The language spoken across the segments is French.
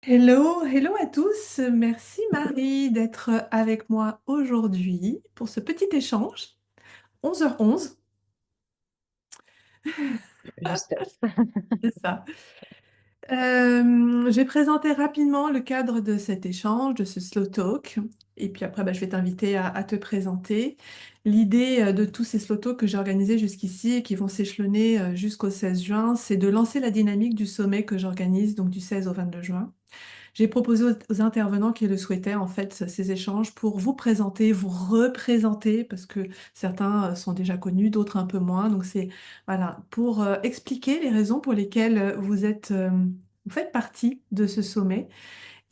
Hello, hello à tous. Merci Marie d'être avec moi aujourd'hui pour ce petit échange. 11h11, Justesse. c'est ça. Je vais présenter rapidement le cadre de cet échange, de ce slow talk. Et puis après, je vais t'inviter à te présenter. L'idée de tous ces slow talks que j'ai organisés jusqu'ici et qui vont s'échelonner jusqu'au 16 juin, c'est de lancer la dynamique du sommet que j'organise, donc du 16 au 22 juin. J'ai proposé aux intervenants qui le souhaitaient, en fait, ces échanges pour vous présenter, vous représenter, parce que certains sont déjà connus, d'autres un peu moins. Donc, c'est voilà, pour expliquer les raisons pour lesquelles vous faites partie de ce sommet.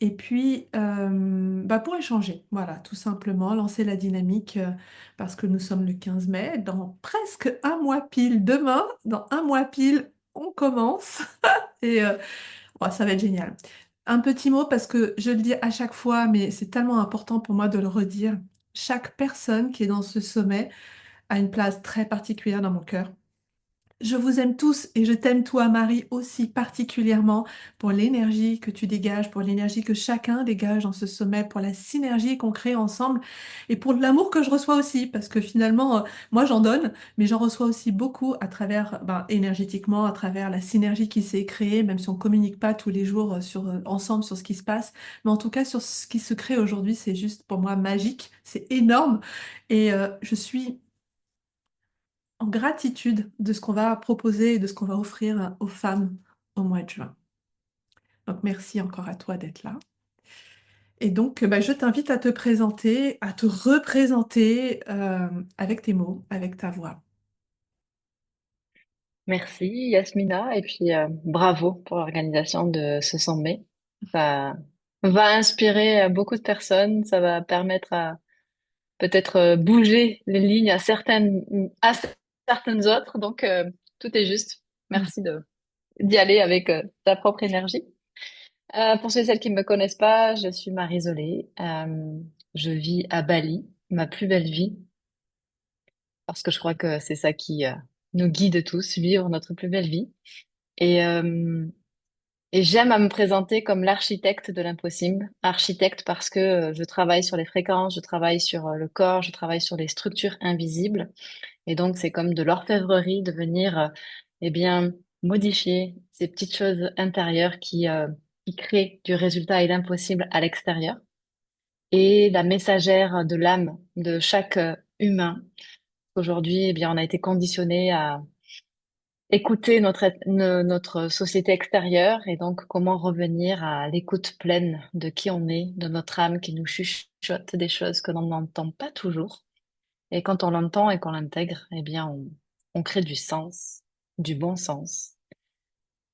Et puis, pour échanger, voilà, tout simplement, lancer la dynamique, parce que nous sommes le 15 mai, dans presque un mois pile, demain, dans un mois pile, on commence. Et ça va être génial. Un petit mot parce que je le dis à chaque fois, mais c'est tellement important pour moi de le redire. Chaque personne qui est dans ce sommet a une place très particulière dans mon cœur. Je vous aime tous et je t'aime toi, Marie, aussi particulièrement pour l'énergie que tu dégages, pour l'énergie que chacun dégage dans ce sommet, pour la synergie qu'on crée ensemble et pour l'amour que je reçois aussi, parce que finalement, moi j'en donne, mais j'en reçois aussi beaucoup à travers, énergétiquement, à travers la synergie qui s'est créée, même si on communique pas tous les jours ensemble sur ce qui se passe, mais en tout cas sur ce qui se crée aujourd'hui, c'est juste pour moi magique, c'est énorme et je suis en gratitude de ce qu'on va proposer et de ce qu'on va offrir aux femmes au mois de juin. Donc merci encore à toi d'être là. Et donc je t'invite à te présenter, à te représenter avec tes mots, avec ta voix. Merci Yasmina et puis bravo pour l'organisation de ce sommet. Ça va inspirer beaucoup de personnes, ça va permettre à peut-être bouger les lignes à certaines autres. Donc tout est juste. Merci de d'y aller avec ta propre énergie. Pour ceux et celles qui ne me connaissent pas, je suis Marie Zolé. Je vis à Bali, ma plus belle vie, parce que je crois que c'est ça qui nous guide tous, vivre notre plus belle vie. Et, euh, et j'aime à me présenter comme l'architecte de l'impossible. Architecte parce que je travaille sur les fréquences, je travaille sur le corps, je travaille sur les structures invisibles. Et donc, c'est comme de l'orfèvrerie de venir, eh bien, modifier ces petites choses intérieures qui créent du résultat et l'impossible à l'extérieur. Et la messagère de l'âme de chaque humain. Aujourd'hui, eh bien, on a été conditionné à écouter notre société extérieure et donc comment revenir à l'écoute pleine de qui on est, de notre âme qui nous chuchote des choses que l'on n'entend pas toujours. Et quand on l'entend et qu'on l'intègre, eh bien, on crée du sens, du bon sens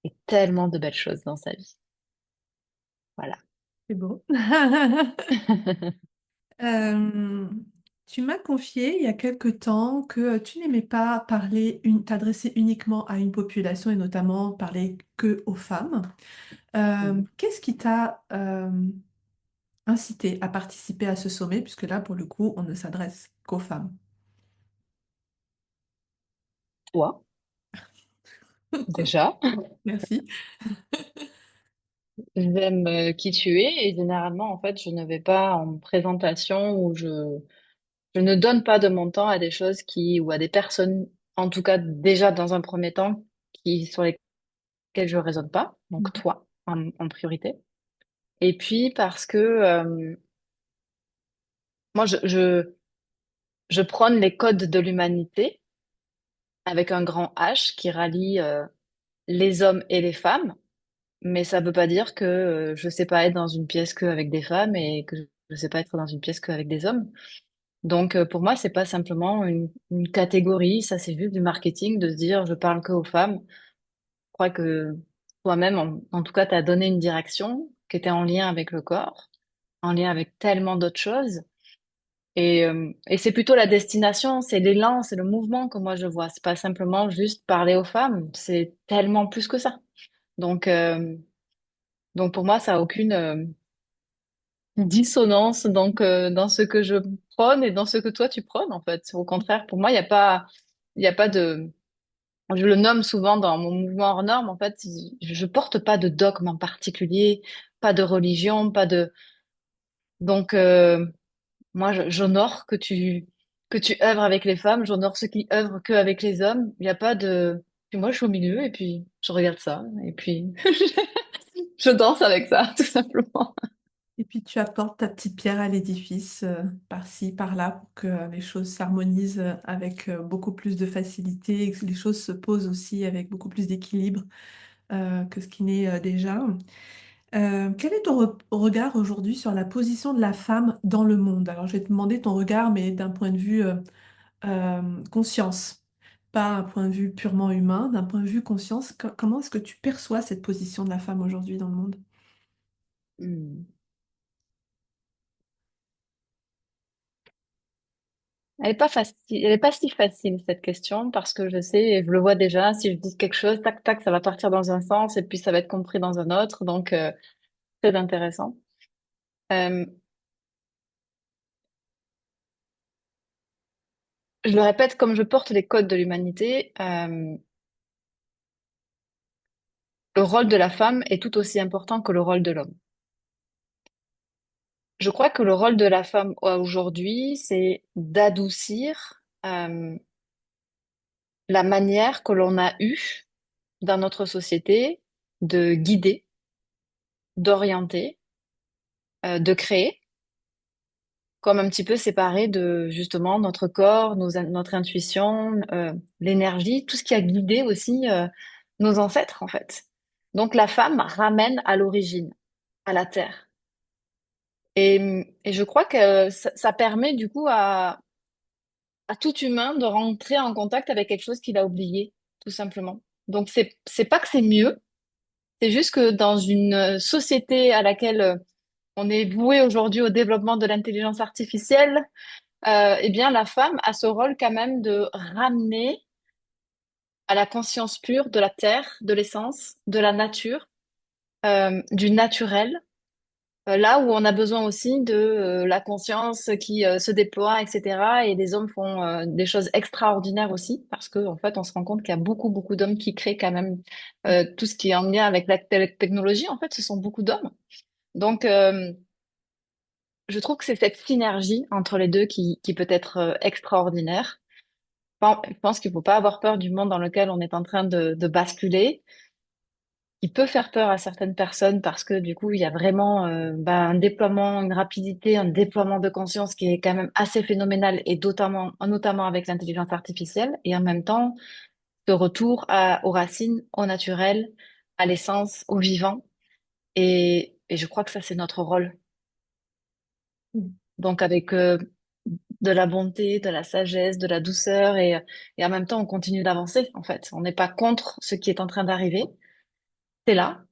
et tellement de belles choses dans sa vie. Voilà. C'est beau. Euh, Tu m'as confié il y a quelque temps que tu n'aimais pas t'adresser uniquement à une population et notamment parler que aux femmes. Mhm. Qu'est-ce qui t'a incité à participer à ce sommet, puisque là, pour le coup, on ne s'adresse qu'aux femmes. Toi, déjà, Merci. j'aime qui tu es et généralement, en fait, je ne vais pas en présentation où je ne donne pas de mon temps à des choses ou à des personnes, en tout cas déjà dans un premier temps, sur lesquelles je ne raisonne pas, donc toi en priorité. Et puis parce que moi, je prône les codes de l'humanité avec un grand H qui rallie les hommes et les femmes, mais ça ne veut pas dire que je ne sais pas être dans une pièce qu'avec des femmes et que je ne sais pas être dans une pièce qu'avec des hommes. Donc, pour moi, c'est pas simplement une catégorie, ça c'est juste du marketing de se dire je parle que aux femmes. Je crois que toi-même, en tout cas, tu as donné une direction qui était en lien avec le corps, en lien avec tellement d'autres choses. Et c'est plutôt la destination, c'est l'élan, c'est le mouvement que moi je vois. C'est pas simplement juste parler aux femmes, c'est tellement plus que ça. Donc, euh, donc pour moi, ça a aucune dissonance dans ce que je prône et dans ce que toi tu prônes en fait. Au contraire, pour moi, il y a pas de je le nomme souvent dans mon mouvement hors norme, en fait, je porte pas de dogme en particulier, pas de religion, pas de... Donc, moi, j'honore que tu œuvres avec les femmes, j'honore ceux qui œuvrent que avec les hommes. Il n'y a pas de... Puis moi, je suis au milieu et puis je regarde ça et puis je danse avec ça, tout simplement. Et puis tu apportes ta petite pierre à l'édifice, par-ci, par-là, pour que les choses s'harmonisent avec beaucoup plus de facilité et que les choses se posent aussi avec beaucoup plus d'équilibre que ce qui n'est déjà. Quel est ton regard aujourd'hui sur la position de la femme dans le monde? Alors je vais te demander ton regard, mais d'un point de vue conscience, pas un point de vue purement humain, d'un point de vue conscience. Comment est-ce que tu perçois cette position de la femme aujourd'hui dans le monde? Hmm. Elle est pas facile, elle est pas si facile cette question parce que je sais et je le vois déjà. Si je dis quelque chose, tac tac, ça va partir dans un sens et puis ça va être compris dans un autre. Donc très intéressant. Euh, je le répète, comme je porte les codes de l'humanité, le rôle de la femme est tout aussi important que le rôle de l'homme. Je crois que le rôle de la femme aujourd'hui, c'est d'adoucir la manière que l'on a eue dans notre société de guider, d'orienter, de créer, comme un petit peu séparé de justement notre corps, notre intuition, l'énergie, tout ce qui a guidé aussi nos ancêtres en fait. Donc la femme ramène à l'origine, à la terre. Et je crois que ça permet du coup à tout humain de rentrer en contact avec quelque chose qu'il a oublié, tout simplement. Donc c'est pas que c'est mieux, c'est juste que dans une société à laquelle on est voué aujourd'hui au développement de l'intelligence artificielle, eh bien la femme a ce rôle quand même de ramener à la conscience pure de la terre, de l'essence, de la nature, du naturel. Là où on a besoin aussi de la conscience qui se déploie, etc. Et les hommes font des choses extraordinaires aussi, parce que en fait, on se rend compte qu'il y a beaucoup, beaucoup d'hommes qui créent quand même tout ce qui est en lien avec la technologie. En fait, ce sont beaucoup d'hommes. Donc, je trouve que c'est cette synergie entre les deux qui peut être extraordinaire. Je pense qu'il faut pas avoir peur du monde dans lequel on est en train de basculer. Il peut faire peur à certaines personnes parce que du coup, il y a vraiment un déploiement, une rapidité, un déploiement de conscience qui est quand même assez phénoménal et notamment avec l'intelligence artificielle et en même temps, ce retour aux racines, au naturel, à l'essence, au vivant. Et je crois que ça, c'est notre rôle. Donc avec de la bonté, de la sagesse, de la douceur et en même temps, on continue d'avancer en fait. On n'est pas contre ce qui est en train d'arriver. C'est là.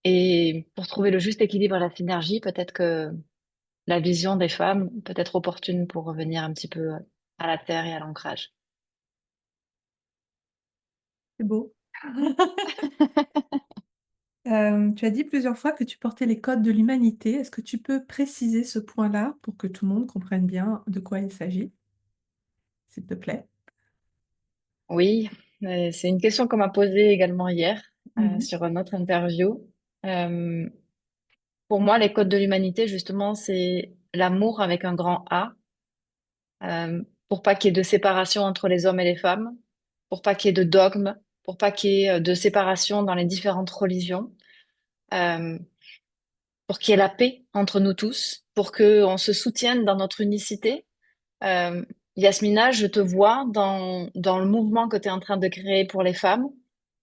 Et pour trouver le juste équilibre et la synergie, peut-être que la vision des femmes peut être opportune pour revenir un petit peu à la terre et à l'ancrage. C'est beau. Tu as dit plusieurs fois que tu portais les codes de l'humanité. Est-ce que tu peux préciser ce point-là pour que tout le monde comprenne bien de quoi il s'agit, s'il te plaît? Oui, c'est une question qu'on m'a posée également hier Mhm. sur notre interview. Euh, pour moi, les codes de l'humanité, justement, c'est l'amour avec un grand A, pour pas qu'il y ait de séparation entre les hommes et les femmes, pour pas qu'il y ait de dogmes, pour pas qu'il y ait de séparation dans les différentes religions. Euh, pour qu'il y ait la paix entre nous tous, pour que on se soutienne dans notre unicité. Euh, Yasmina, je te vois dans le mouvement que tu es en train de créer pour les femmes.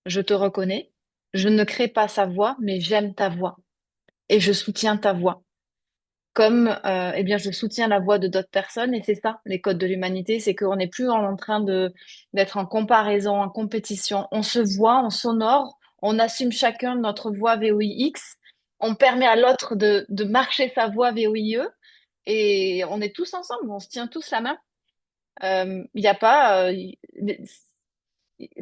Je te reconnais. Je ne crée pas sa voix, mais j'aime ta voix et je soutiens ta voix. Comme eh bien, je soutiens la voix de d'autres personnes et c'est ça, les codes de l'humanité, c'est qu'on n'est plus en train de d'être en comparaison, en compétition. On se voit, on s'honore, on assume chacun notre voix VOIX, on permet à l'autre de marcher sa voix VOIE et on est tous ensemble, on se tient tous la main. Il y a pas,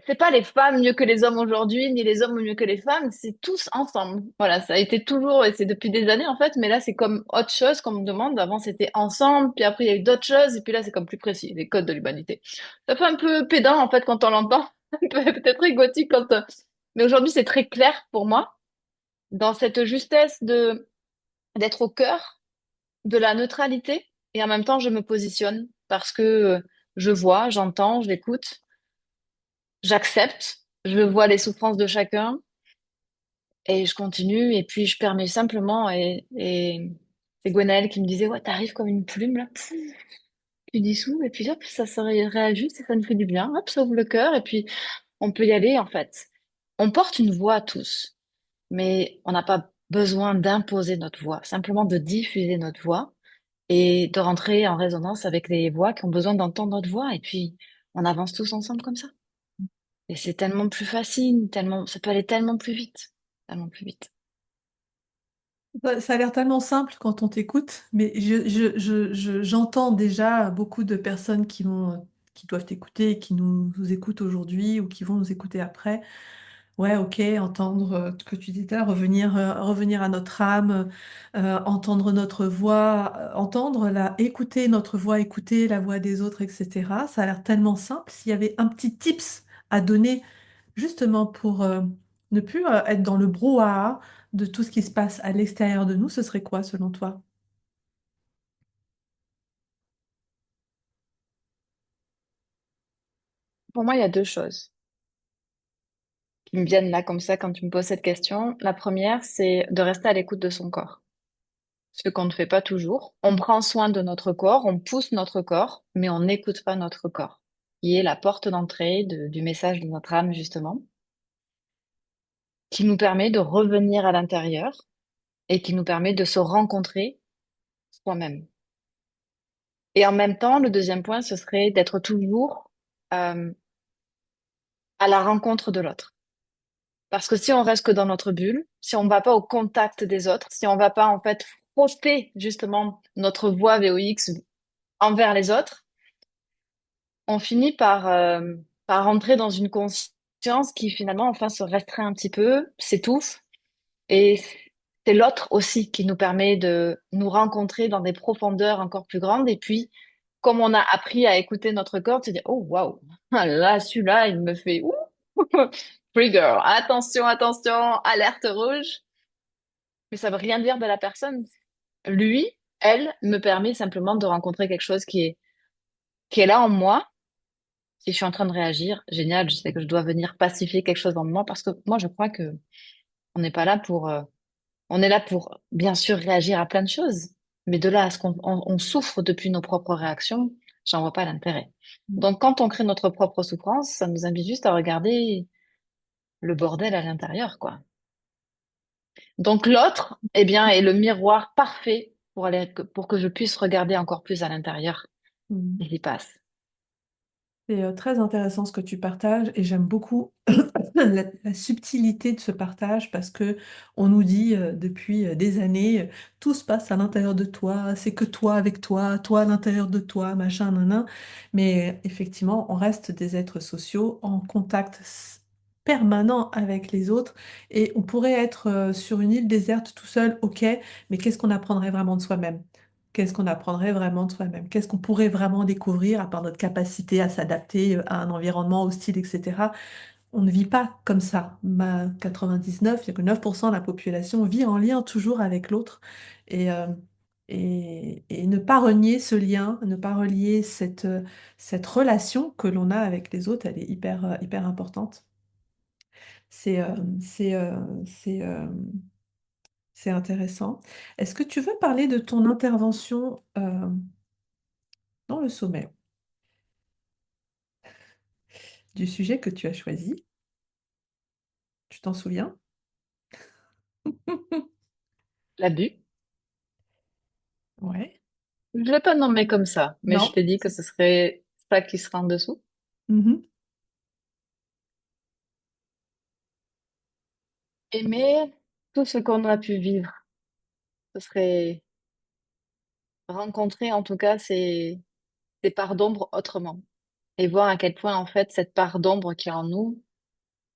c'est pas les femmes mieux que les hommes aujourd'hui, ni les hommes mieux que les femmes, c'est tous ensemble. Voilà, ça a été toujours, et c'est depuis des années en fait, mais là c'est comme autre chose qu'on me demande. Avant c'était ensemble, puis après il y a eu d'autres choses, et puis là c'est comme plus précis, les codes de l'humanité. Ça fait un peu pédant en fait quand on l'entend. peut-être égotique quand, mais aujourd'hui, c'est très clair pour moi, dans cette justesse d'être au cœur de la neutralité et en même temps, je me positionne parce que je vois, j'entends, j'écoute, j'accepte, je vois les souffrances de chacun et je continue et puis je permets simplement et c'est Gwenaëlle qui me disait, ouais, t'arrives comme une plume là, pff, tu dissous et puis hop, ça se réajuste et ça nous fait du bien, hop, ça ouvre le cœur et puis on peut y aller en fait. On porte une voix tous, mais on n'a pas besoin d'imposer notre voix, simplement de diffuser notre voix et de rentrer en résonance avec les voix qui ont besoin d'entendre notre voix. Et puis, on avance tous ensemble comme ça. Et c'est tellement plus facile, tellement, ça peut aller tellement plus vite. Ça a l'air tellement simple quand on t'écoute, mais j'entends déjà beaucoup de personnes qui doivent t'écouter, qui nous écoutent aujourd'hui ou qui vont nous écouter après. Ouais, ok, entendre ce que tu disais, revenir à notre âme, entendre notre voix, écouter notre voix, écouter la voix des autres, etc. Ça a l'air tellement simple. S'il y avait un petit tips à donner justement pour ne plus être dans le brouhaha de tout ce qui se passe à l'extérieur de nous, ce serait quoi selon toi? Pour moi, il y a deux choses qui me viennent là comme ça quand tu me poses cette question. La première, c'est de rester à l'écoute de son corps. Ce qu'on ne fait pas toujours. On prend soin de notre corps, on pousse notre corps, mais on n'écoute pas notre corps, qui est la porte d'entrée du message de notre âme, justement, qui nous permet de revenir à l'intérieur et qui nous permet de se rencontrer soi-même. Et en même temps, le deuxième point, ce serait d'être toujours euh, à la rencontre de l'autre. Parce que si on reste que dans notre bulle, si on ne va pas au contact des autres, si on ne va pas en fait frotter justement notre voix VOX envers les autres, on finit par rentrer dans une conscience qui finalement enfin se restreint un petit peu, s'étouffe. Et c'est l'autre aussi qui nous permet de nous rencontrer dans des profondeurs encore plus grandes. Et puis, comme on a appris à écouter notre corps, tu dis, oh waouh, ah là, celui-là, il me fait ouh, trigger, attention, attention, alerte rouge. Mais ça veut rien dire de la personne. Lui, elle, me permet simplement de rencontrer quelque chose qui est là en moi. Si je suis en train de réagir, génial, je sais que je dois venir pacifier quelque chose en moi parce que moi, je crois que on n'est pas là on est là pour, bien sûr, réagir à plein de choses, mais de là à ce qu'on souffre depuis nos propres réactions, j'en vois pas l'intérêt. Donc, quand on crée notre propre souffrance, ça nous invite juste à regarder le bordel à l'intérieur, quoi. Donc, l'autre, eh bien, est le miroir parfait pour que je puisse regarder encore plus à l'intérieur. Mhm. Il y passe. C'est très intéressant ce que tu partages et j'aime beaucoup la subtilité de ce partage parce que on nous dit depuis des années, tout se passe à l'intérieur de toi, c'est que toi avec toi, toi à l'intérieur de toi, machin, nanan. Mais effectivement, on reste des êtres sociaux en contact permanent avec les autres et on pourrait être sur une île déserte tout seul, ok, mais qu'est-ce qu'on apprendrait vraiment de soi-même? Qu'est-ce qu'on apprendrait vraiment de soi-même? Qu'est-ce qu'on pourrait vraiment découvrir à part notre capacité à s'adapter à un environnement hostile, etc. On ne vit pas comme ça. 99,9% de la population vit en lien toujours avec l'autre. Et, euh, et ne pas renier ce lien, ne pas relier cette relation que l'on a avec les autres, elle est hyper importante. C'est euh, c'est euh, c'est euh, c'est intéressant. Est-ce que tu veux parler de ton intervention dans le sommet, du sujet que tu as choisi? Tu t'en souviens? L'abus. Ouais. Je l'ai pas nommé comme ça, mais je Non. t'ai dit que ce serait ça qui sera en dessous. Mhm. Aimer tout ce qu'on a pu vivre. Ce serait rencontrer en tout cas ces parts d'ombre autrement et voir à quel point en fait cette part d'ombre qui est en nous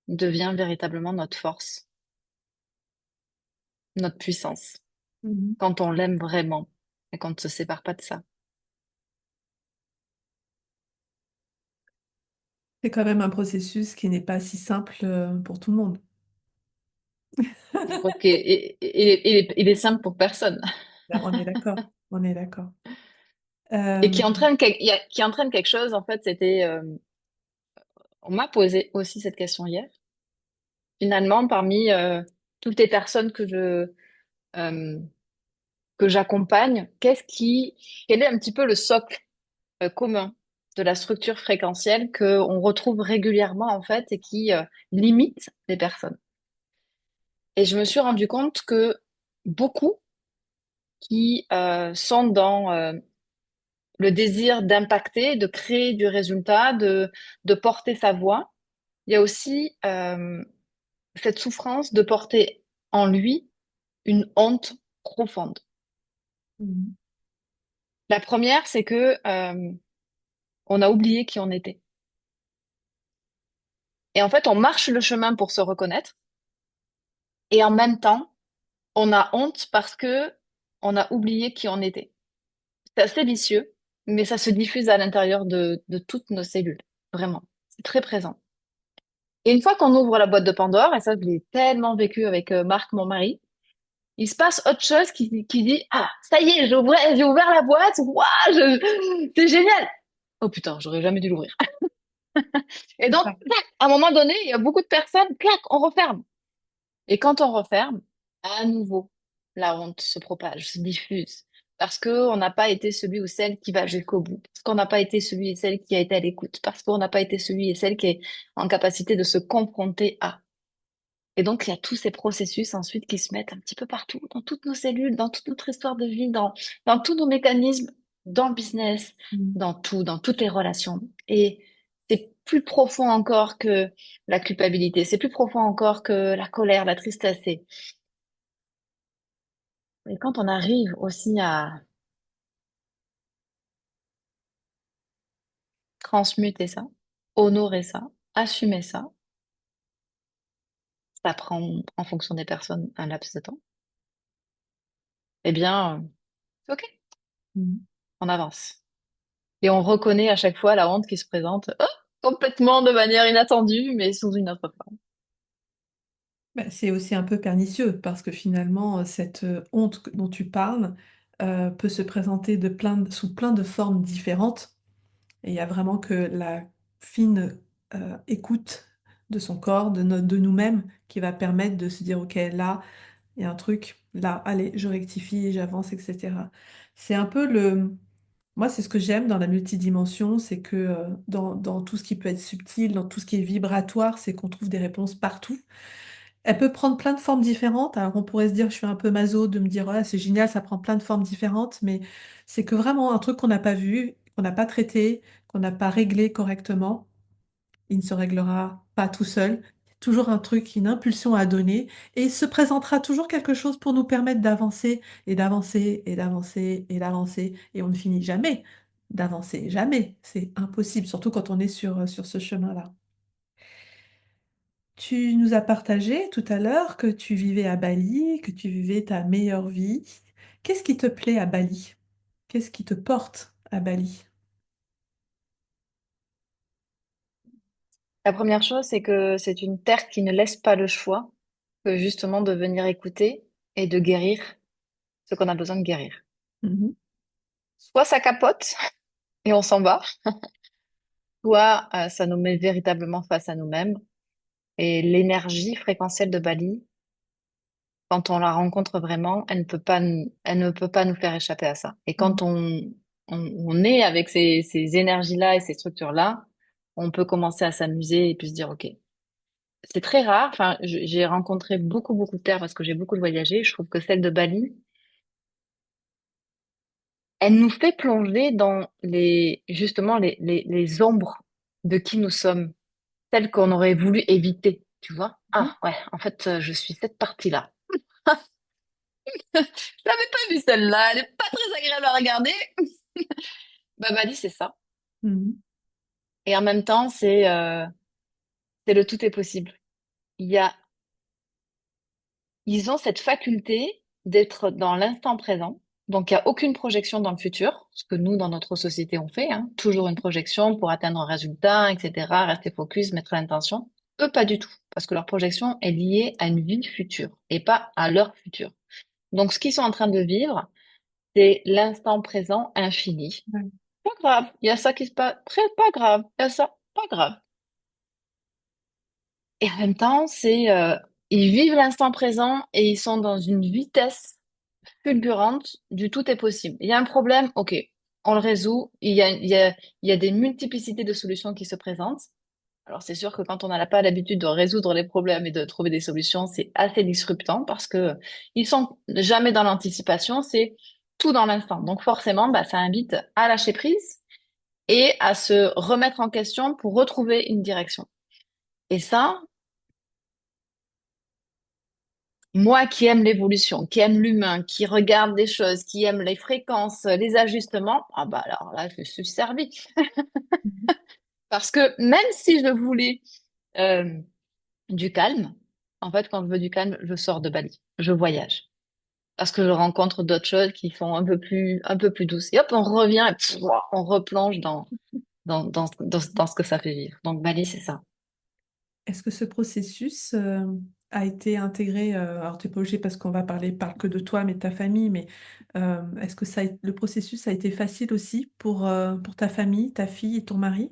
devient véritablement notre force, notre puissance, Mhm. quand on l'aime vraiment et qu'on ne se sépare pas de ça. C'est quand même un processus qui n'est pas si simple pour tout le monde. Je crois il est simple pour personne. Là, on est d'accord, on est d'accord. Et Euh, qui entraîne quelque chose, en fait, on m'a posé aussi cette question hier. Finalement, parmi toutes les personnes euh, que j'accompagne, quel est un petit peu le socle commun de la structure fréquentielle que on retrouve régulièrement, en fait, et qui limite les personnes. Et je me suis rendu compte que beaucoup qui sont dans le désir d'impacter, de créer du résultat, de porter sa voix. Il y a aussi cette souffrance de porter en lui une honte profonde. mhm, La première, c'est que on a oublié qui on était. Et en fait, on marche le chemin pour se reconnaître, et en même temps, on a honte parce que on a oublié qui on était. C'est assez vicieux, mais ça se diffuse à l'intérieur de toutes nos cellules. Vraiment. C'est très présent. Et une fois qu'on ouvre la boîte de Pandore, et ça, je l'ai tellement vécu avec Marc, mon mari, il se passe autre chose qui dit, ah, ça y est, j'ai ouvert la boîte, waouh, c'est génial. Oh putain, j'aurais jamais dû l'ouvrir. Et c'est donc, ça. clac, à un moment donné, il y a beaucoup de personnes, clac, on referme. Et quand on referme, à nouveau, la honte se propage, se diffuse. Parce qu'on n'a pas été celui ou celle qui va jusqu'au bout. Parce qu'on n'a pas été celui et celle qui a été à l'écoute. Parce qu'on n'a pas été celui et celle qui est en capacité de se confronter à. Et donc, il y a tous ces processus ensuite qui se mettent un petit peu partout, dans toutes nos cellules, dans toute notre histoire de vie, dans tous nos mécanismes, dans le business, Mhm. dans tout, dans toutes les relations. Et c'est plus profond encore que la culpabilité, c'est plus profond encore que la colère, la tristesse. Et quand on arrive aussi à transmuter ça, honorer ça, assumer ça, ça prend en fonction des personnes un laps de temps, eh bien, c'est OK, Mhm. on avance. Et on reconnaît à chaque fois la honte qui se présente complètement de manière inattendue, mais sous une autre forme. Bah, c'est aussi un peu pernicieux parce que finalement, cette honte dont tu parles peut se présenter sous plein de formes différentes. Et il y a vraiment que la fine écoute de son corps, de nous-mêmes, qui va permettre de se dire, OK, là, il y a un truc, là, allez, je rectifie, j'avance, etc. C'est un peu le... Moi, c'est ce que j'aime dans la multidimension, c'est que dans tout ce qui peut être subtil, dans tout ce qui est vibratoire, c'est qu'on trouve des réponses partout. Elle peut prendre plein de formes différentes. Alors, on pourrait se dire, je suis un peu maso de me dire, ouais, c'est génial, ça prend plein de formes différentes, mais c'est que vraiment un truc qu'on n'a pas vu, qu'on n'a pas traité, qu'on n'a pas réglé correctement, il ne se réglera pas tout seul. Toujours un truc, une impulsion à donner, et il se présentera toujours quelque chose pour nous permettre d'avancer et d'avancer et d'avancer et d'avancer, et on ne finit jamais d'avancer, jamais. C'est impossible, surtout quand on est sur ce chemin-là. Tu nous as partagé tout à l'heure que tu vivais à Bali, que tu vivais ta meilleure vie. Qu'est-ce qui te plaît à Bali? Qu'est-ce qui te porte à Bali? La première chose, c'est que c'est une terre qui ne laisse pas le choix que justement de venir écouter et de guérir ce qu'on a besoin de guérir. Mhm. Soit ça capote et on s'en va, soit ça nous met véritablement face à nous-mêmes. Et l'énergie fréquentielle de Bali, quand on la rencontre vraiment, elle ne peut pas nous faire échapper à ça. Et Mhm. quand on est avec ces énergies-là et ces structures-là, on peut commencer à s'amuser et puis se dire, OK, c'est très rare. Enfin, j'ai rencontré beaucoup de terres parce que j'ai beaucoup voyagé. Je trouve que celle de Bali, elle nous fait plonger dans justement, les ombres de qui nous sommes, celles qu'on aurait voulu éviter, tu vois? Mhm. Ah, ouais, en fait, je suis cette partie-là. Je l'avais pas vue celle-là, elle est pas très agréable à regarder. Bah, Bali, c'est ça. Mhm. Et en même temps, c'est le tout est possible. Il y a, ils ont cette faculté d'être dans l'instant présent. Donc, il n'y a aucune projection dans le futur, ce que nous, dans notre société, on fait, hein. Toujours une projection pour atteindre un résultat, etc., rester focus, mettre l'intention. Eux, pas du tout, parce que leur projection est liée à une vie future et pas à leur futur. Donc, ce qu'ils sont en train de vivre, c'est l'instant présent infini. Ouais. Pas grave, il y a ça qui se passe, pas grave, il y a ça, pas grave. Et en même temps, ils vivent l'instant présent et ils sont dans une vitesse fulgurante du tout est possible. Il y a un problème, ok, on le résout. Il y a des multiplicités de solutions qui se présentent. Alors c'est sûr que quand on n'a pas l'habitude de résoudre les problèmes et de trouver des solutions, c'est assez disruptant parce que ils sont jamais dans l'anticipation, c'est tout dans l'instant. Donc forcément, bah, ça invite à lâcher prise et à se remettre en question pour retrouver une direction. Et ça, moi qui aime l'évolution, qui aime l'humain, qui regarde des choses, qui aime les fréquences, les ajustements, ah bah alors là, je suis servie. Mhm. Parce que même si je voulais euh, du calme, en fait, quand je veux du calme, je sors de Bali, je voyage. Parce que je rencontre d'autres choses qui sont un peu plus douces. Et hop, on revient et pff, on replonge dans ce que ça fait vivre. Donc Bali, c'est ça. Est-ce que ce processus a été intégré, alors tu n'es pas obligé parce qu'on va parle que de toi, mais de ta famille, mais est-ce que le processus a été facile aussi pour ta famille, ta fille et ton mari?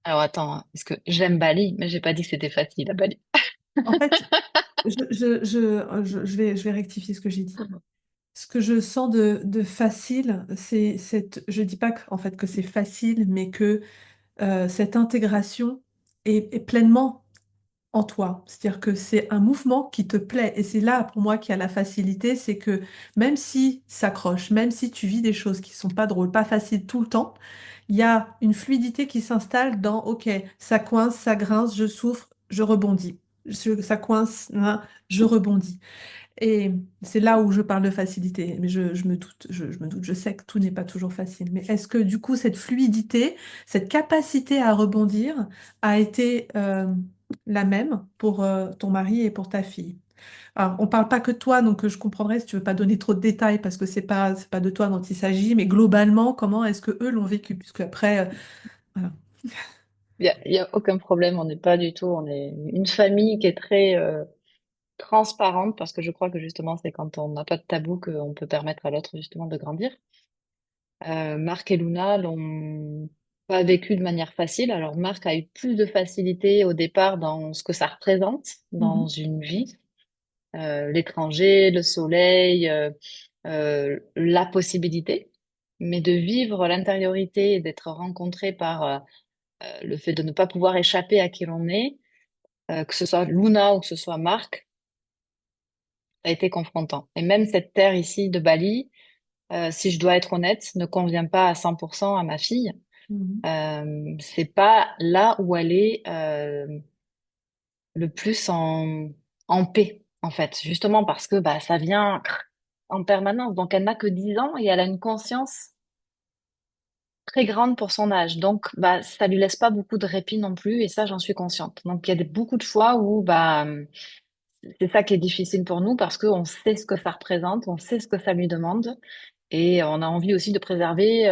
Alors attends, hein, parce que j'aime Bali, mais j'ai pas dit que c'était facile à Bali. En fait, je vais rectifier ce que j'ai dit. Ce que je sens de facile, c'est je dis pas en fait que c'est facile, mais que cette intégration est pleinement en toi. C'est-à-dire que c'est un mouvement qui te plaît. Et c'est là, pour moi, qu'il y a la facilité, c'est que même si ça accroche, même si tu vis des choses qui sont pas drôles, pas faciles tout le temps, il y a une fluidité qui s'installe dans, OK, ça coince, ça grince, je souffre, je rebondis. Ça coince, hein, je rebondis. Et c'est là où je parle de facilité. Mais je me doute, je sais que tout n'est pas toujours facile. Mais est-ce que du coup, cette fluidité, cette capacité à rebondir a été la même pour ton mari et pour ta fille? Alors, on parle pas que de toi, donc je comprendrais si tu veux pas donner trop de détails parce que c'est pas de toi dont il s'agit, mais globalement, comment est-ce que eux l'ont vécu? Puisque après, voilà. Il y a aucun problème, on n'est pas du tout, on est une famille qui est très transparente parce que je crois que justement c'est quand on n'a pas de tabou qu'on peut permettre à l'autre justement de grandir. Marc et Luna l'ont pas vécu de manière facile. Alors Marc a eu plus de facilité au départ dans ce que ça représente dans Mhm. une vie. L'étranger, le soleil, la possibilité. Mais de vivre l'intériorité et d'être rencontré par le fait de ne pas pouvoir échapper à qui l'on est, que ce soit Luna ou que ce soit Marc, ça a été confrontant. Et même cette terre ici de Bali, si je dois être honnête, ne convient pas à 100% à ma fille. Mhm. C'est pas là où elle est le plus en paix, en fait. Justement parce que bah, ça vient en permanence. Donc elle n'a que 10 ans et elle a une conscience très grande pour son âge. Donc bah, ça lui laisse pas beaucoup de répit non plus et ça, j'en suis consciente. Donc il y a beaucoup de fois où bah, c'est ça qui est difficile pour nous parce qu'on sait ce que ça représente, on sait ce que ça lui demande. Et on a envie aussi de préserver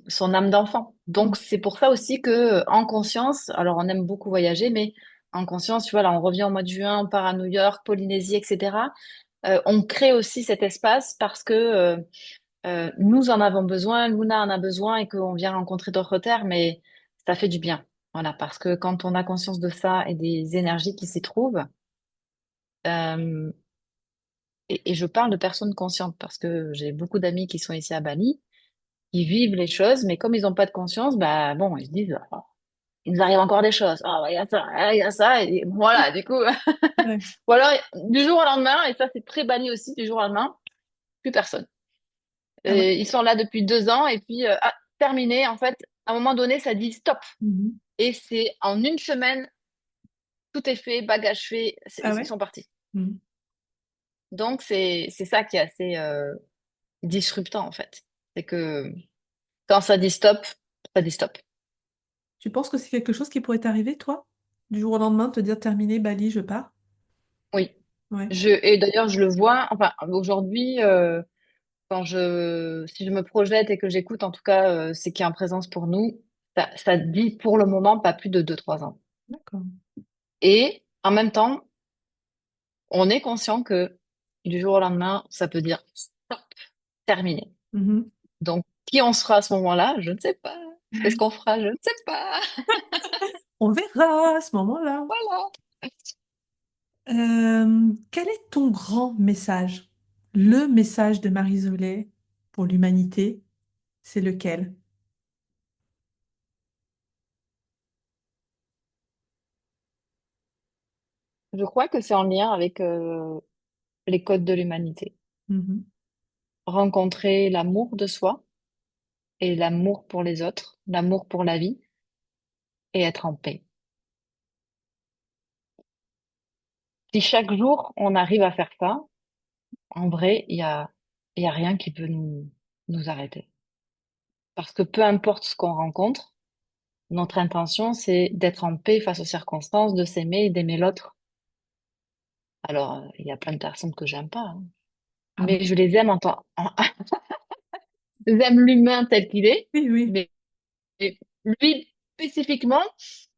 son âme d'enfant. Donc c'est pour ça aussi que en conscience, alors on aime beaucoup voyager, mais en conscience, tu vois, là on revient au mois de juin, on part à New York, Polynésie, etc. On crée aussi cet espace parce que nous en avons besoin, Luna en a besoin et qu'on vient rencontrer d'autres terres, mais ça fait du bien. Voilà, parce que quand on a conscience de ça et des énergies qui s'y trouvent, euh, et je parle de personnes conscientes parce que j'ai beaucoup d'amis qui sont ici à Bali ils vivent les choses, mais comme ils n'ont pas de conscience, bah bon, ils se disent, ah, il nous arrive encore des choses. Ah, ouais, il y a ça, ah, il y a ça, et voilà, du coup, Ouais. ou alors du jour au lendemain, et ça c'est très banni aussi, du jour au lendemain, plus personne. Ah ouais. Ils sont là depuis 2 ans, et puis ah, terminé, en fait, à un moment donné, ça dit stop. Mhm. Et c'est en une semaine, tout est fait, bagage fait, Ah ils ouais. sont partis. Mhm. Donc c'est ça qui est assez disruptant, en fait. C'est que quand ça dit stop, ça dit stop. Tu penses que c'est quelque chose qui pourrait t'arriver, toi? Du jour au lendemain, te dire terminé, Bali, je pars? Oui. Ouais. Et d'ailleurs, je le vois, enfin, aujourd'hui, si je me projette et que j'écoute, en tout cas, c'est qu'il y a en présence pour nous, ça dit pour le moment pas plus de 2, 3 ans. D'accord. Et en même temps, on est conscient que du jour au lendemain, ça peut dire stop, terminé. Mhm. Donc, qui on sera à ce moment-là, je ne sais pas. Qu'est-ce qu'on fera, je ne sais pas. On verra à ce moment-là. Voilà. Quel est ton grand message? Le message de Marie-Zolé pour l'humanité, c'est lequel? Je crois que c'est en lien avec les codes de l'humanité. Mhm. Rencontrer l'amour de soi et l'amour pour les autres, l'amour pour la vie et être en paix. Si chaque jour on arrive à faire ça, en vrai, il y a rien qui peut nous arrêter. Parce que peu importe ce qu'on rencontre, notre intention, c'est d'être en paix face aux circonstances, de s'aimer et d'aimer l'autre. Alors, il y a plein de personnes que j'aime pas, hein. Ah bah, Mais je les aime j'aime l'humain tel qu'il est, oui, oui. mais lui, spécifiquement,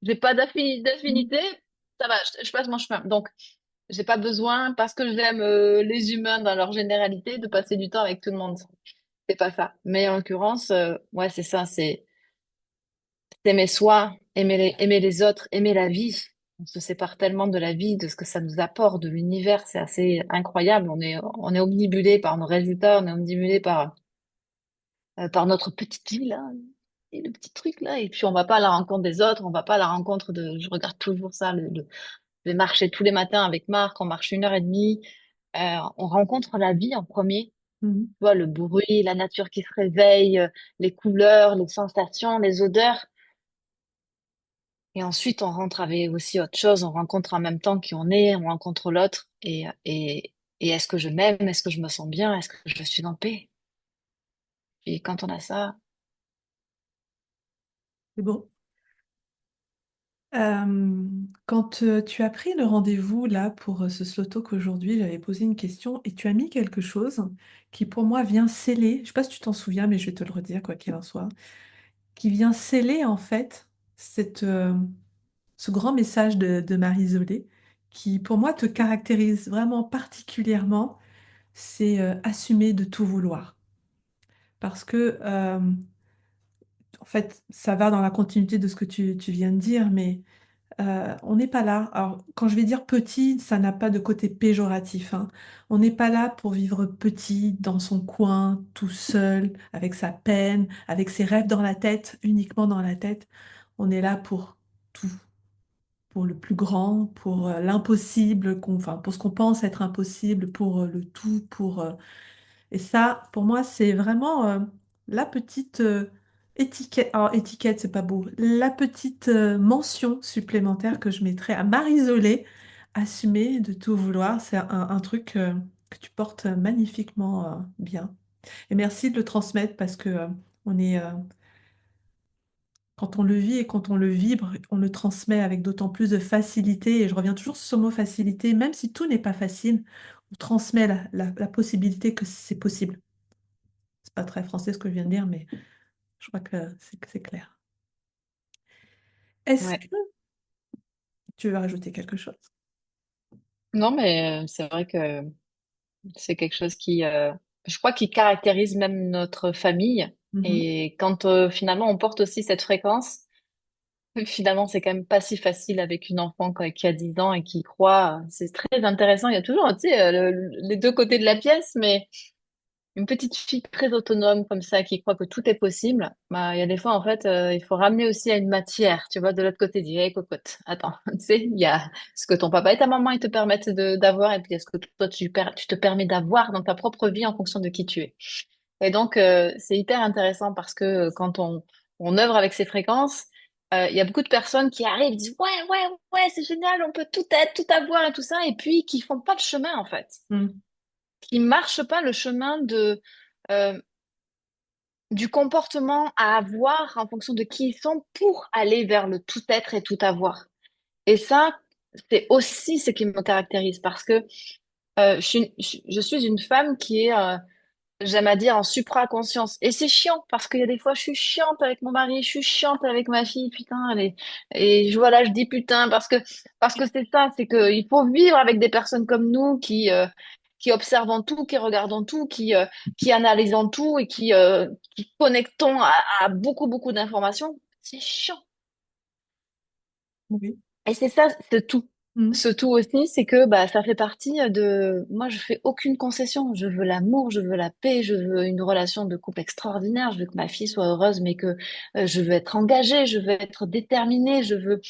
j'ai pas Mhm. d'affinité, ça va, je passe mon chemin. Donc, j'ai pas besoin, parce que j'aime les humains dans leur généralité, de passer du temps avec tout le monde. C'est pas ça. Mais en l'occurrence, ouais, c'est ça, c'est aimer soi, aimer les autres, aimer la vie. On se sépare tellement de la vie, de ce que ça nous apporte, de l'univers, c'est assez incroyable. On est omnibulé par nos résultats, on est omnibulé par notre petite vie là, et le petit truc là, et puis on va pas à la rencontre des autres, on va pas à la rencontre de, je regarde toujours ça, je vais marcher tous les matins avec Marc, on marche 1 heure et demie, on rencontre la vie en premier, tu Mhm. vois, le bruit, la nature qui se réveille, les couleurs, les sensations, les odeurs, et ensuite on rentre avec aussi autre chose, on rencontre en même temps qui on est, on rencontre l'autre, et est-ce que je m'aime, est-ce que je me sens bien, est-ce que je suis en paix? Et quand on a ça, C'est bon. Quand tu as pris le rendez-vous là pour ce slow talk aujourd'hui, j'avais posé une question et tu as mis quelque chose qui pour moi vient sceller, je ne sais pas si tu t'en souviens, mais je vais te le redire quoi qu'il en soit, qui vient sceller en fait ce grand message de Marie Isolée qui pour moi te caractérise vraiment particulièrement, c'est assumer de tout vouloir. Parce que en fait, ça va dans la continuité de ce que tu viens de dire, mais on n'est pas là. Alors, quand je vais dire petit, ça n'a pas de côté péjoratif, hein. On n'est pas là pour vivre petit dans son coin, tout seul, avec sa peine, avec ses rêves dans la tête, uniquement dans la tête. On est là pour tout, pour le plus grand, pour l'impossible, enfin, pour ce qu'on pense être impossible, pour le tout, et ça, pour moi, c'est vraiment la petite étiquette. Alors, étiquette, c'est pas beau. La petite mention supplémentaire que je mettrais à m'isoler, assumer de tout vouloir. C'est un truc que tu portes magnifiquement bien. Et merci de le transmettre parce que on est, quand on le vit et quand on le vibre, on le transmet avec d'autant plus de facilité. Et je reviens toujours sur ce mot facilité, même si tout n'est pas facile, on transmet la possibilité que c'est possible. C'est pas très français ce que je viens de dire, mais je crois que c'est clair. Est-ce ouais. que tu veux rajouter quelque chose? Non, mais c'est vrai que c'est quelque chose je crois, qui caractérise même notre famille. Mhm. Et quand finalement on porte aussi cette fréquence, finalement c'est quand même pas si facile avec une enfant qui a 10 ans et qui croit. C'est très intéressant. Il y a toujours, tu sais, les deux côtés de la pièce, mais une petite fille très autonome comme ça qui croit que tout est possible, bah, il y a des fois, en fait, il faut ramener aussi à une matière, tu vois, de l'autre côté, dire, hey, cocotte, attends, tu sais, il y a ce que ton papa et ta maman, ils te permettent d'avoir, et puis est-ce que toi, tu te permets d'avoir dans ta propre vie en fonction de qui tu es. Et donc, c'est hyper intéressant parce que quand on œuvre avec ces fréquences, il y a beaucoup de personnes qui arrivent, disent, ouais, ouais, ouais, c'est génial, on peut tout être, tout avoir et tout ça, et puis qui font pas le chemin, en fait, Mhm. qui marchent pas le chemin euh, du comportement à avoir en fonction de qui ils sont pour aller vers le tout être et tout avoir. Et ça, c'est aussi ce qui me caractérise parce que je suis une femme qui est, j'aime à dire, en supraconscience. Et c'est chiant, parce qu'il y a des fois, je suis chiante avec mon mari, je suis chiante avec ma fille, putain, et voilà, je dis putain, parce que c'est ça, c'est que il faut vivre avec des personnes comme nous qui observent tout, qui regardent tout, qui analysent tout et qui connectons à beaucoup, beaucoup d'informations. C'est chiant. Oui. Et c'est ça, c'est tout. Mm. Ce tout aussi, c'est que bah, ça fait partie de... Moi, je fais aucune concession. Je veux l'amour, je veux la paix, je veux une relation de couple extraordinaire. Je veux que ma fille soit heureuse, mais que je veux être engagée, je veux être déterminée, je veux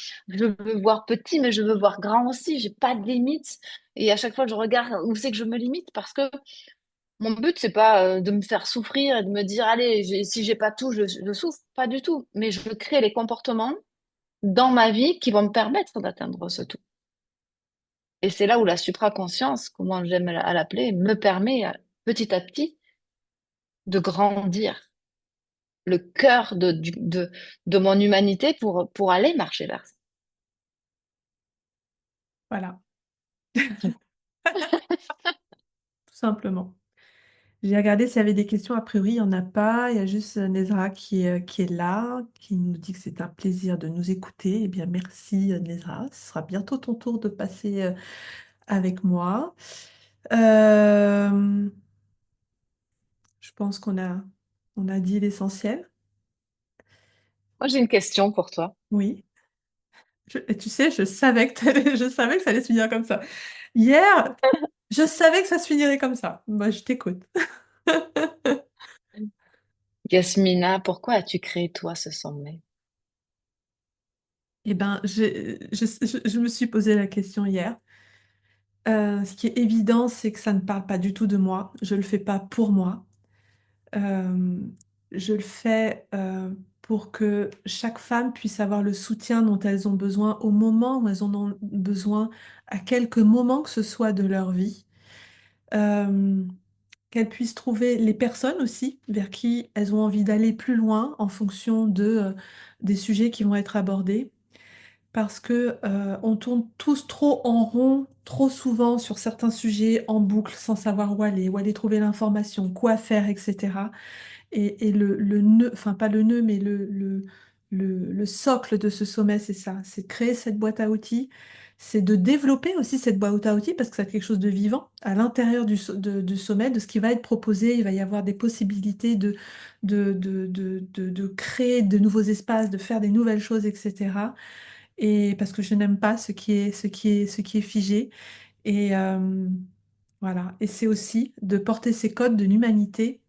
voir petit, mais je veux voir grand aussi. J'ai pas de limites. Et à chaque fois, je regarde où c'est que je me limite parce que mon but, c'est pas de me faire souffrir et de me dire, allez, si j'ai pas tout, je souffre. Pas du tout. Mais je veux créer les comportements dans ma vie qui vont me permettre d'atteindre ce tout. Et c'est là où la supraconscience, comment j'aime à l'appeler, me permet petit à petit de grandir le cœur de mon humanité pour aller marcher vers ça. Voilà, tout simplement. J'ai regardé s'il y avait des questions. A priori, il n'y en a pas. Il y a juste Nezra qui est là, qui nous dit que c'est un plaisir de nous écouter. Eh bien, merci Nezra. Ce sera bientôt ton tour de passer avec moi. Euh, je pense on a dit l'essentiel. Moi, j'ai une question pour toi. Oui. Et tu sais, je savais que ça allait se finir comme ça. Hier, je savais que ça se finirait comme ça. Moi, je t'écoute. Yasmina, pourquoi as-tu créé toi ce sommet? Eh ben, je me suis posé la question hier. Ce qui est évident, c'est que ça ne parle pas du tout de moi. Je ne le fais pas pour moi. Euh, je le fais pour que chaque femme puisse avoir le soutien dont elles ont besoin au moment où elles en ont besoin, à quelques moments que ce soit de leur vie. Euh, Qu'elles puissent trouver les personnes aussi vers qui elles ont envie d'aller plus loin en fonction des sujets qui vont être abordés. Parce que on tourne tous trop en rond, trop souvent sur certains sujets en boucle, sans savoir où aller trouver l'information, quoi faire, etc. Et le nœud, enfin pas le nœud, mais le socle de ce sommet, c'est ça, c'est de créer cette boîte à outils, c'est de développer aussi cette boîte à outils parce que c'est quelque chose de vivant à l'intérieur du sommet, de ce qui va être proposé. Il va y avoir des possibilités de créer de nouveaux espaces, de faire des nouvelles choses, etc. Et parce que je n'aime pas ce qui est figé. Et voilà. Et c'est aussi de porter ces codes de l'humanité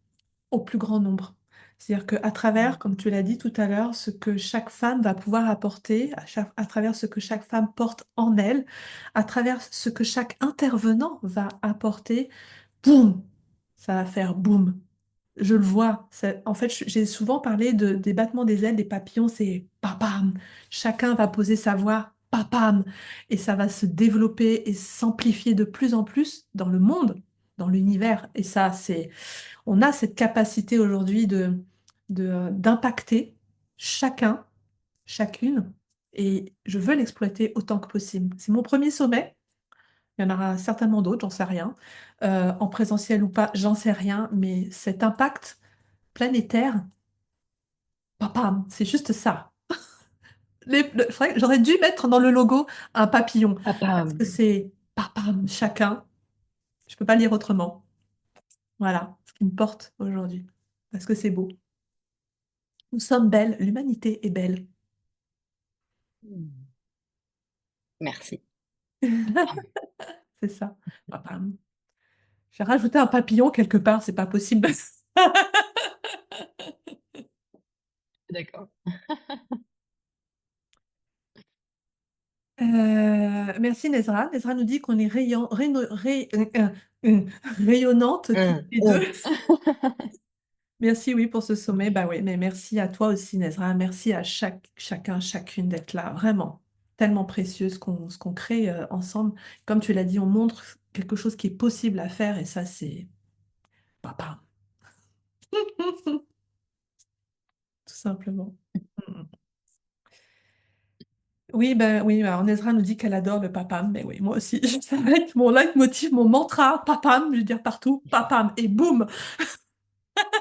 au plus grand nombre. C'est-à-dire qu'à travers, comme tu l'as dit tout à l'heure, ce que chaque femme va pouvoir apporter, à travers ce que chaque femme porte en elle, à travers ce que chaque intervenant va apporter, boum, ça va faire boum. Je le vois. En fait, j'ai souvent parlé des battements des ailes des papillons, c'est papam. Chacun va poser sa voix, papam. Et ça va se développer et s'amplifier de plus en plus dans le monde, dans l'univers. Et ça, on a cette capacité aujourd'hui d'impacter chacun, chacune. Et je veux l'exploiter autant que possible. C'est mon premier sommet. Il y en aura certainement d'autres, j'en sais rien. En présentiel ou pas, j'en sais rien. Mais cet impact planétaire, papam, c'est juste ça. J'aurais dû mettre dans le logo un papillon, Papa, parce que c'est papam, chacun. Je peux pas lire autrement. Voilà ce qui me porte aujourd'hui, parce que c'est beau. Nous sommes belles, l'humanité est belle. merci. C'est ça. Papam. J'ai rajouté un papillon quelque part, c'est pas possible. D'accord. Merci Nezra. Nezra nous dit qu'on est rayonnantes toutes les deux. Hum. Merci, oui, pour ce sommet. Bah oui, mais merci à toi aussi, Nezra. Merci à chacun, chacune d'être là. Vraiment, tellement précieux ce qu'on crée ensemble. Comme tu l'as dit, on montre quelque chose qui est possible à faire et ça, c'est papa, tout simplement. Mm. Oui, ben oui, en Ezra nous dit qu'elle adore le papam, mais oui, moi aussi, ça va être mon leitmotiv, mon mantra, papam, je vais dire partout, papam, et boum,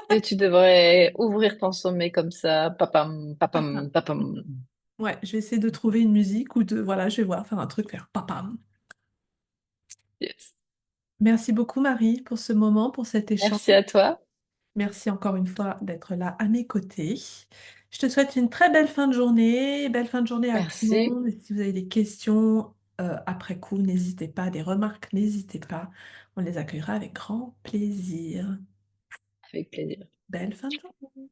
Et tu devrais ouvrir ton sommet comme ça, papam, papam, papam. papam. Ouais, je vais essayer de trouver une musique ou de, voilà, je vais voir, faire un truc, faire papam. Yes. Merci beaucoup, Marie, pour ce moment, pour cet échange. Merci à toi. Merci encore une fois d'être là à mes côtés. Je te souhaite une très belle fin de journée. Belle fin de journée à tout le Merci. monde. Et si vous avez des questions après coup, n'hésitez pas, des remarques, n'hésitez pas. On les accueillera avec grand plaisir. Avec plaisir. Belle fin de journée.